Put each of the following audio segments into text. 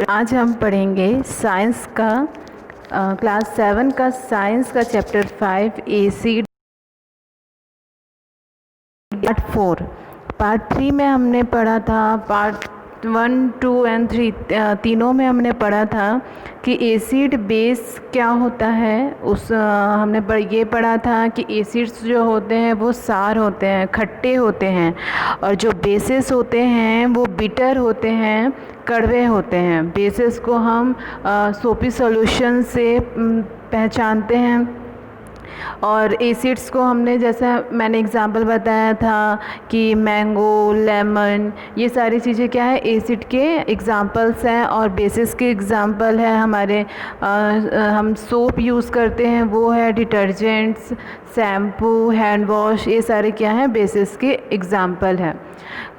आज हम पढ़ेंगे साइंस का क्लास 7 का साइंस का चैप्टर 5 एसिड पार्ट 3 में हमने पढ़ा था। पार्ट 1, 2 एंड 3 तीनों में हमने पढ़ा था कि एसिड बेस क्या होता है। हमने ये पढ़ा था कि एसिड्स जो होते हैं वो सार होते हैं, खट्टे होते हैं, और जो बेसेस होते हैं वो बिटर होते हैं, कड़वे होते हैं। बेसेस को हम सोपी सॉल्यूशन से पहचानते हैं, और एसिड्स को हमने, जैसा मैंने एग्जांपल बताया था कि मैंगो, लेमन, ये सारी चीज़ें क्या है, एसिड के एग्जांपल्स हैं। और बेसिस के एग्जांपल है हमारे हम सोप यूज़ करते हैं, वो है डिटर्जेंट्स, शैम्पू, हैंड वॉश, ये सारे क्या हैं, बेसिस के एग्जांपल हैं।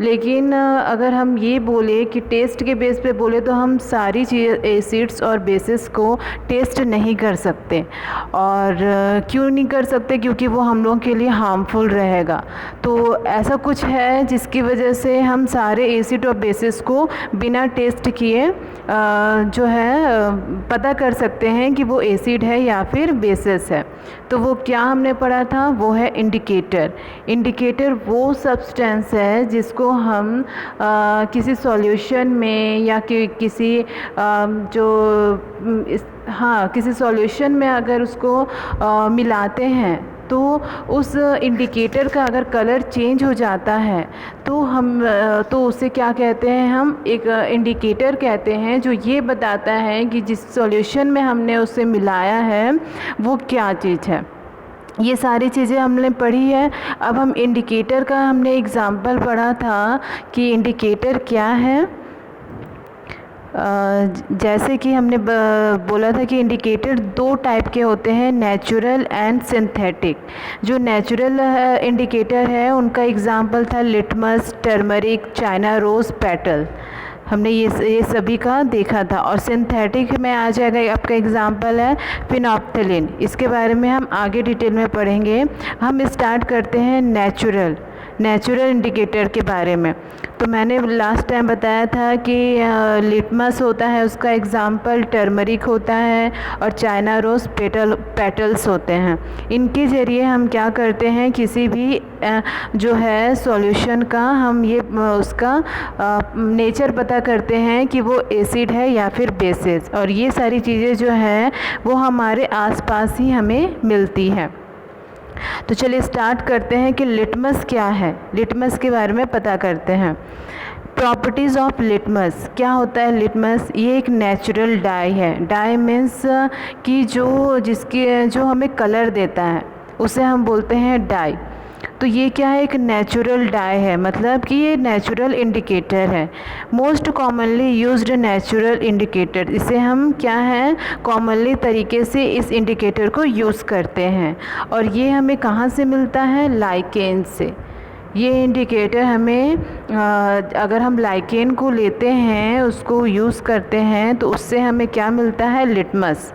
लेकिन अगर हम ये बोले कि टेस्ट के बेस पे बोले तो हम सारी चीज़ एसिड्स और बेसिस को टेस्ट नहीं कर सकते। और क्यों नहीं कर सकते? क्योंकि वो हम लोगों के लिए हार्मफुल रहेगा। तो ऐसा कुछ है जिसकी वजह से हम सारे एसिड और बेसिस को बिना टेस्ट किए जो है पता कर सकते हैं कि वो एसिड है या फिर बेसिस है। तो वो क्या हमने पढ़ा था, वो है इंडिकेटर। इंडिकेटर वो सब्सटेंस है जिसको हम किसी सॉल्यूशन में या किसी किसी सॉल्यूशन में अगर उसको मिलाते हैं तो उस इंडिकेटर का अगर कलर चेंज हो जाता है तो उसे क्या कहते हैं, हम एक इंडिकेटर कहते हैं, जो ये बताता है कि जिस सॉल्यूशन में हमने उसे मिलाया है वो क्या चीज़ है। ये सारी चीज़ें हमने पढ़ी है। अब हम इंडिकेटर का हमने एग्जाम्पल पढ़ा था कि इंडिकेटर क्या है। जैसे कि हमने बोला था कि इंडिकेटर दो टाइप के होते हैं, नेचुरल एंड सिंथेटिक। जो नेचुरल इंडिकेटर है उनका एग्जाम्पल था litmus, turmeric, China rose, petal. हमने ये सभी का देखा था। और सिंथेटिक में आ जाएगा, आपका एग्जाम्पल है फिनोप्थलीन। इसके बारे में हम आगे डिटेल में पढ़ेंगे। हम स्टार्ट करते हैं नेचुरल इंडिकेटर के बारे में। तो मैंने लास्ट टाइम बताया था कि लिटमस होता है, उसका एग्जाम्पल टर्मरिक होता है, और चाइना रोज़, पेटल्स होते हैं। इनके ज़रिए हम क्या करते हैं, किसी भी जो है सॉल्यूशन का हम ये उसका नेचर पता करते हैं कि वो एसिड है या फिर बेसिस। और ये सारी चीज़ें जो हैं वो हमारे आसपास ही हमें मिलती हैं। तो चलिए स्टार्ट करते हैं कि लिटमस क्या है। लिटमस के बारे में पता करते हैं। प्रॉपर्टीज़ ऑफ लिटमस, क्या होता है लिटमस? ये एक नेचुरल डाई है। डाई मीन्स कि जो हमें कलर देता है उसे हम बोलते हैं डाई। तो ये क्या है, एक नेचुरल डाई है, मतलब कि ये नेचुरल इंडिकेटर है। Most commonly used natural indicator, इसे हम क्या है कॉमनली तरीके से इस इंडिकेटर को यूज़ करते हैं। और ये हमें कहाँ से मिलता है? लाइकेन से। ये इंडिकेटर हमें अगर हम लाइकेन को लेते हैं, उसको यूज़ करते हैं, तो उससे हमें क्या मिलता है? लिटमस।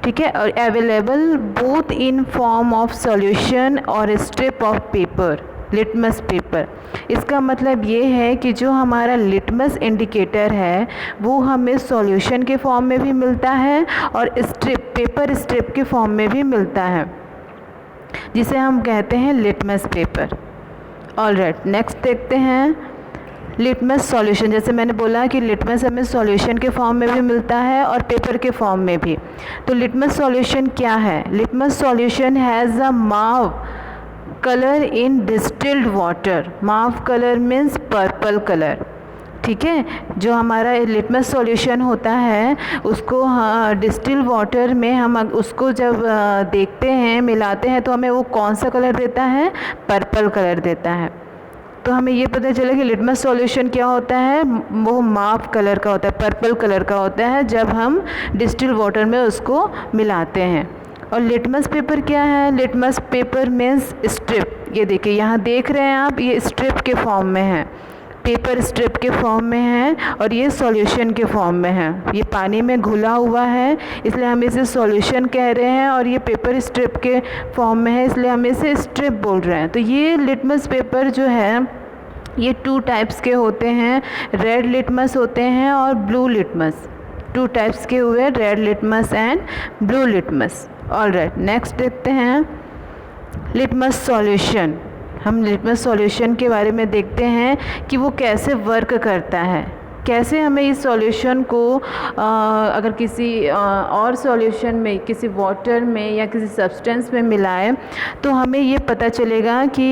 ठीक है। और available both in form of solution और strip of paper, litmus paper. इसका मतलब ये है कि जो हमारा लिटमस इंडिकेटर है वो हमें सॉल्यूशन के फॉर्म में भी मिलता है और पेपर स्ट्रिप के फॉर्म में भी मिलता है, जिसे हम कहते हैं लिटमस पेपर। ऑलराइट, नेक्स्ट देखते हैं लिटमस सॉल्यूशन। जैसे मैंने बोला कि लिटमस हमें सॉल्यूशन के फॉर्म में भी मिलता है और पेपर के फॉर्म में भी। तो लिटमस सॉल्यूशन क्या है? लिटमस सॉल्यूशन हैज़ अ माव कलर इन डिस्टिल्ड वाटर। माव कलर मीन्स पर्पल कलर। ठीक है। जो हमारा लिटमस सॉल्यूशन होता है उसको डिस्टिल वाटर में हम उसको जब देखते हैं, मिलाते हैं, तो हमें वो कौन सा कलर देता है? पर्पल कलर देता है। तो हमें ये पता चला कि लिटमस सॉल्यूशन क्या होता है, वो माव कलर का होता है, पर्पल कलर का होता है जब हम डिस्टिल वाटर में उसको मिलाते हैं। और लिटमस पेपर क्या है? Litmus paper means strip. ये देखिए, यहाँ देख रहे हैं आप, ये स्ट्रिप के फॉर्म में है, पेपर स्ट्रिप के फॉर्म में है, और ये सॉल्यूशन के फॉर्म में है। ये पानी में घुला हुआ है इसलिए हम इसे सॉल्यूशन कह रहे हैं, और ये पेपर स्ट्रिप के फॉर्म में है इसलिए हम इसे स्ट्रिप बोल रहे हैं। तो ये लिटमस पेपर जो है ये 2 टाइप्स के होते हैं, रेड लिटमस होते हैं और ब्लू लिटमस। 2 टाइप्स के हुए, red litmus and blue litmus. Alright, next देखते हैं लिटमस सॉल्यूशन। हम लिटमस सॉल्यूशन के बारे में देखते हैं कि वो कैसे वर्क करता है, कैसे हमें इस सॉल्यूशन को अगर किसी और सॉल्यूशन में, किसी वाटर में या किसी सब्सटेंस में मिलाएं तो हमें ये पता चलेगा कि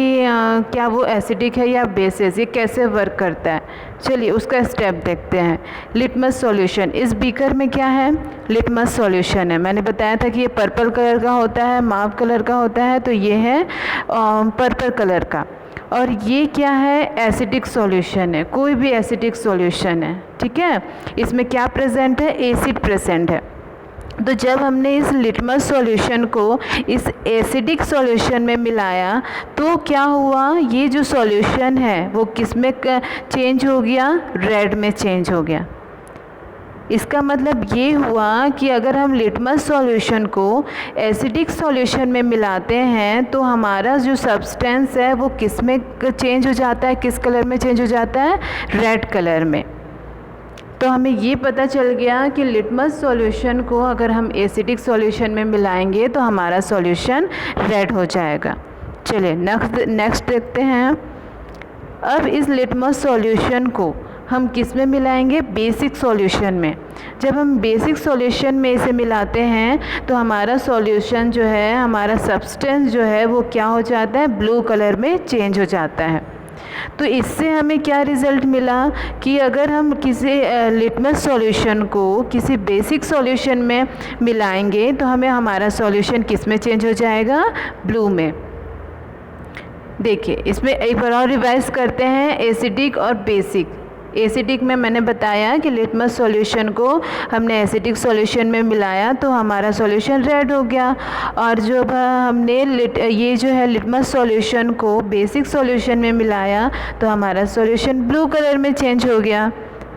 क्या वो एसिडिक है या बेसिस, ये कैसे वर्क करता है। चलिए उसका स्टेप देखते हैं। लिटमस सॉल्यूशन, इस बीकर में क्या है, लिटमस सॉल्यूशन है। मैंने बताया था कि ये पर्पल कलर का होता है, माव कलर का होता है, तो ये है पर्पल कलर का। और ये क्या है, एसिडिक सॉल्यूशन है, कोई भी एसिडिक सॉल्यूशन है, ठीक है। इसमें क्या प्रेजेंट है, एसिड प्रेजेंट है। तो जब हमने इस लिटमस सॉल्यूशन को इस एसिडिक सॉल्यूशन में मिलाया तो क्या हुआ, ये जो सॉल्यूशन है वो किस में चेंज हो गया, रेड में चेंज हो गया। इसका मतलब ये हुआ कि अगर हम लिटमस सॉल्यूशन को एसिडिक सॉल्यूशन में मिलाते हैं तो हमारा जो सब्सटेंस है वो किस में चेंज हो जाता है, किस कलर में चेंज हो जाता है, रेड कलर में। तो हमें ये पता चल गया कि लिटमस सॉल्यूशन को अगर हम एसिडिक सॉल्यूशन में मिलाएंगे तो हमारा सॉल्यूशन रेड हो जाएगा। चलिए नेक्स्ट देखते हैं। अब इस लिटमस सॉल्यूशन को हम किस में मिलाएंगे, बेसिक सॉल्यूशन में। जब हम बेसिक सॉल्यूशन में इसे मिलाते हैं तो हमारा सॉल्यूशन जो है, हमारा सब्सटेंस जो है वो क्या हो जाता है, ब्लू कलर में चेंज हो जाता है। तो इससे हमें क्या रिज़ल्ट मिला कि अगर हम किसी लिटमस सॉल्यूशन को किसी बेसिक सॉल्यूशन में मिलाएंगे तो हमें हमारा सॉल्यूशन किस में चेंज हो जाएगा, ब्लू में। देखिए इसमें एक बार और रिवाइज करते हैं, एसिडिक और बेसिक। एसिडिक में मैंने बताया कि लिटमस सॉल्यूशन को हमने एसिडिक सॉल्यूशन में मिलाया तो हमारा सॉल्यूशन रेड हो गया, और जब हमने ये जो है लिटमस सॉल्यूशन को बेसिक सॉल्यूशन में मिलाया तो हमारा सॉल्यूशन ब्लू कलर में चेंज हो गया,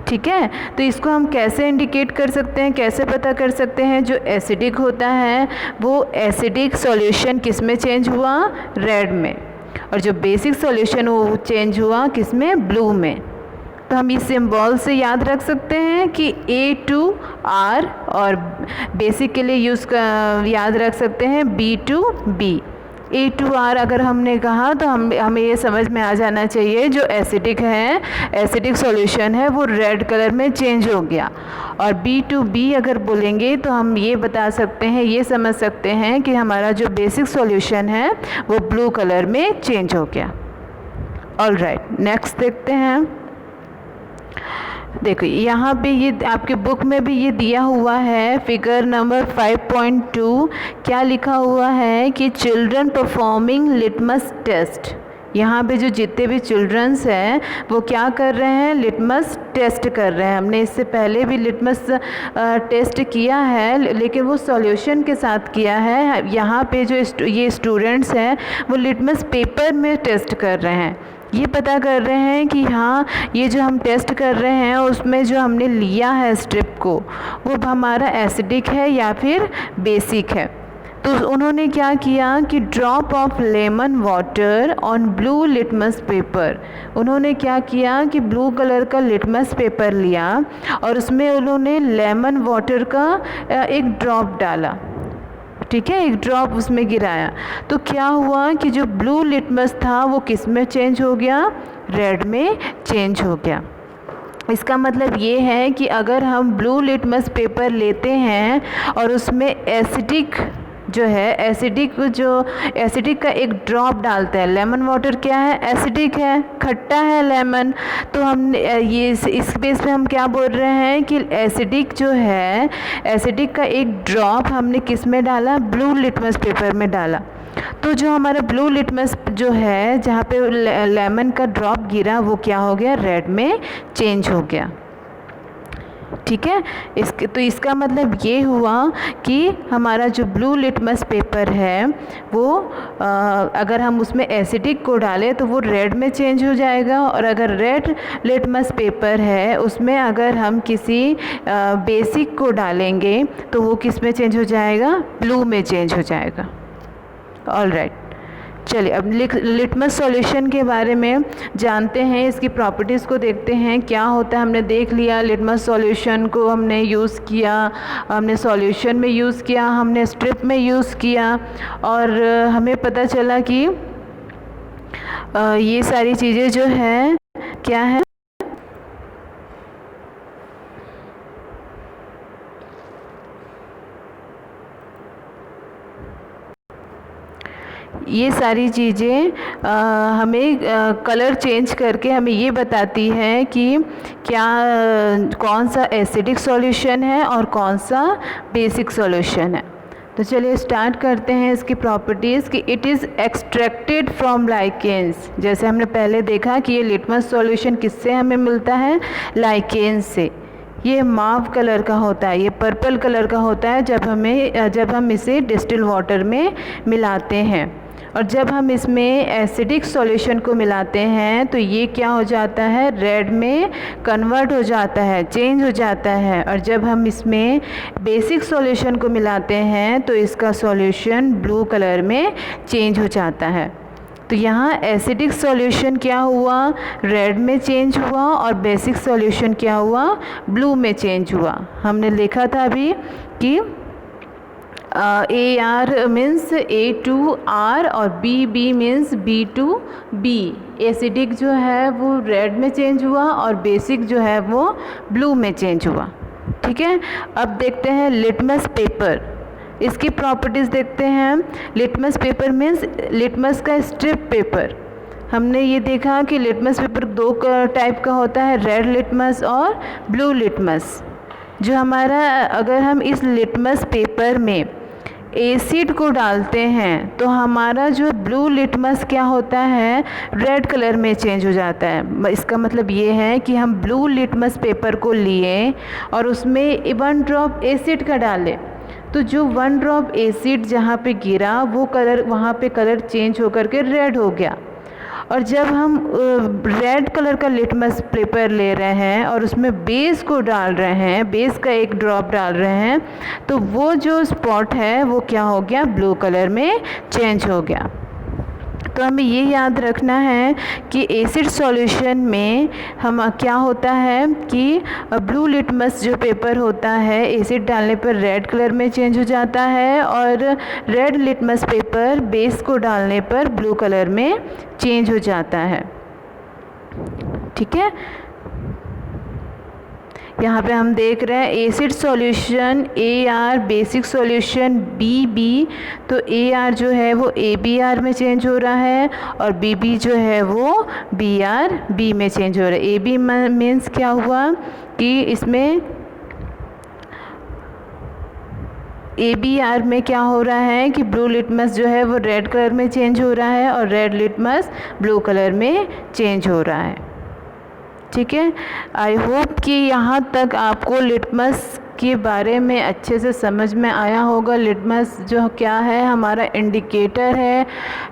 ठीक है। तो इसको हम कैसे इंडिकेट कर सकते हैं, कैसे पता कर सकते हैं, जो एसिडिक होता है वो एसिडिक सॉल्यूशन किस में चेंज हुआ, रेड में, और जो बेसिक सॉल्यूशन वो चेंज हुआ किस में, ब्लू में। तो हम इस सिंबल से याद रख सकते हैं कि A2R, और बेसिक के लिए याद रख सकते हैं B2B। A2R अगर हमने कहा तो हमें ये समझ में आ जाना चाहिए जो एसिडिक है, एसिडिक सॉल्यूशन है वो रेड कलर में चेंज हो गया, और B2B अगर बोलेंगे तो हम ये बता सकते हैं, ये समझ सकते हैं कि हमारा जो बेसिक सॉल्यूशन है वो ब्लू कलर में चेंज हो गया। ऑलराइट, नेक्स्ट देखते हैं। देखो यहाँ पे ये आपके बुक में भी ये दिया हुआ है, फिगर नंबर 5.2। क्या लिखा हुआ है कि चिल्ड्रन परफॉर्मिंग लिटमस टेस्ट। यहाँ पे जो जितने भी चिल्ड्रंस हैं वो क्या कर रहे हैं, लिटमस टेस्ट कर रहे हैं। हमने इससे पहले भी लिटमस टेस्ट किया है, लेकिन वो सॉल्यूशन के साथ किया है। यहाँ पे जो ये स्टूडेंट्स हैं वो लिटमस पेपर में टेस्ट कर रहे हैं। ये पता कर रहे हैं कि हाँ, ये जो हम टेस्ट कर रहे हैं उसमें जो हमने लिया है स्ट्रिप को वो हमारा एसिडिक है या फिर बेसिक है। तो उन्होंने क्या किया कि drop of lemon water on blue litmus paper, उन्होंने क्या किया कि ब्लू कलर का लिटमस पेपर लिया और उसमें उन्होंने लेमन वाटर का एक ड्रॉप डाला, ठीक है, एक ड्रॉप उसमें गिराया। तो क्या हुआ कि जो ब्लू लिटमस था वो किस में चेंज हो गया, रेड में चेंज हो गया। इसका मतलब ये है कि अगर हम ब्लू लिटमस पेपर लेते हैं और उसमें एसिडिक जो है, एसिडिक का एक ड्रॉप डालते हैं। लेमन वाटर क्या है, एसिडिक है, खट्टा है लेमन। तो हम ये इस बेस पे हम क्या बोल रहे हैं कि एसिडिक जो है, एसिडिक का एक ड्रॉप हमने किस में डाला, ब्लू लिटमस पेपर में डाला। तो जो हमारा ब्लू लिटमस जो है, जहाँ पे लेमन का ड्रॉप गिरा, वो क्या हो गया, रेड में चेंज हो गया, ठीक है। तो इसका मतलब ये हुआ कि हमारा जो ब्लू लिटमस पेपर है वो अगर हम उसमें एसिडिक को डालें तो वो रेड में चेंज हो जाएगा, और अगर रेड लिटमस पेपर है उसमें अगर हम किसी बेसिक को डालेंगे तो वो किस में चेंज हो जाएगा, ब्लू में चेंज हो जाएगा। ऑलराइट, चलिए अब लिटमस सॉल्यूशन के बारे में जानते हैं, इसकी प्रॉपर्टीज़ को देखते हैं क्या होता है। हमने देख लिया लिटमस सॉल्यूशन को हमने यूज़ किया, हमने सॉल्यूशन में यूज़ किया, हमने स्ट्रिप में यूज़ किया और हमें पता चला कि ये सारी चीज़ें जो है क्या है, ये सारी चीज़ें हमें कलर चेंज करके हमें ये बताती है कि क्या कौन सा एसिडिक सॉल्यूशन है और कौन सा बेसिक सॉल्यूशन है। तो चलिए स्टार्ट करते हैं इसकी प्रॉपर्टीज़ कि it is extracted from lichens. जैसे हमने पहले देखा कि ये लिटमस सॉल्यूशन किससे हमें मिलता है, लाइकेन्स से। ये माव कलर का होता है, ये पर्पल कलर का होता है जब हम इसे डिस्टिल वाटर में मिलाते हैं। और जब हम इसमें एसिडिक सॉल्यूशन को मिलाते हैं तो ये क्या हो जाता है, रेड में कन्वर्ट हो जाता है, चेंज हो जाता है। और जब हम इसमें बेसिक सॉल्यूशन को मिलाते हैं तो इसका सॉल्यूशन ब्लू कलर में चेंज हो जाता है। तो यहाँ एसिडिक सॉल्यूशन क्या हुआ, रेड में चेंज हुआ और बेसिक सॉल्यूशन क्या हुआ, ब्लू में चेंज हुआ। हमने लिखा था अभी कि AR मीन्स A2R और BB मीन्स B2B। एसिडिक जो है वो रेड में चेंज हुआ और बेसिक जो है वो ब्लू में चेंज हुआ। ठीक है, अब देखते हैं लिटमस पेपर, इसकी प्रॉपर्टीज़ देखते हैं। लिटमस पेपर मीन्स लिटमस का स्ट्रिप पेपर। हमने ये देखा कि लिटमस पेपर दो टाइप का होता है, रेड लिटमस और ब्लू लिटमस। जो हमारा अगर हम इस लिटमस पेपर में एसिड को डालते हैं तो हमारा जो ब्लू लिटमस क्या होता है, रेड कलर में चेंज हो जाता है। इसका मतलब ये है कि हम ब्लू लिटमस पेपर को लिए और उसमें 1 ड्रॉप एसिड का डालें तो जो 1 ड्रॉप एसिड जहाँ पे गिरा वो कलर, वहाँ पे कलर चेंज होकर के रेड हो गया। और जब हम रेड कलर का लिटमस पेपर ले रहे हैं और उसमें बेस को डाल रहे हैं, बेस का 1 ड्रॉप डाल रहे हैं, तो वो जो स्पॉट है वो क्या हो गया, ब्लू कलर में चेंज हो गया। तो हमें ये याद रखना है कि एसिड सॉल्यूशन में हम क्या होता है कि ब्लू लिटमस जो पेपर होता है एसिड डालने पर रेड कलर में चेंज हो जाता है और रेड लिटमस पेपर बेस को डालने पर ब्लू कलर में चेंज हो जाता है। ठीक है, यहाँ पे हम देख रहे हैं acid solution AR, basic solution BB। तो AR जो है वो ABR में चेंज हो रहा है और BB जो है वो BRB में चेंज हो रहा है। AB मीन्स क्या हुआ कि इसमें ABR में क्या हो रहा है कि ब्लू लिटमस जो है वो रेड कलर में चेंज हो रहा है और रेड लिटमस ब्लू कलर में चेंज हो रहा है। ठीक है, आई होप कि यहाँ तक आपको लिटमस के बारे में अच्छे से समझ में आया होगा। लिटमस जो क्या है, हमारा इंडिकेटर है,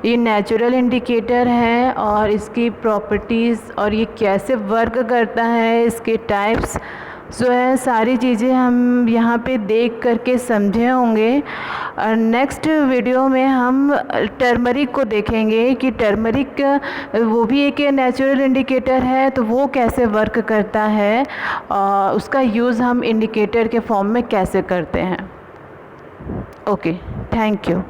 ये नेचुरल इंडिकेटर है और इसकी प्रॉपर्टीज़ और ये कैसे वर्क करता है, इसके टाइप्स जो है, सारी चीज़ें हम यहाँ पे देख करके समझे होंगे। और नेक्स्ट वीडियो में हम टर्मरिक को देखेंगे कि टर्मरिक वो भी एक नेचुरल इंडिकेटर है, तो वो कैसे वर्क करता है और उसका यूज़ हम इंडिकेटर के फॉर्म में कैसे करते हैं। Okay, thank you.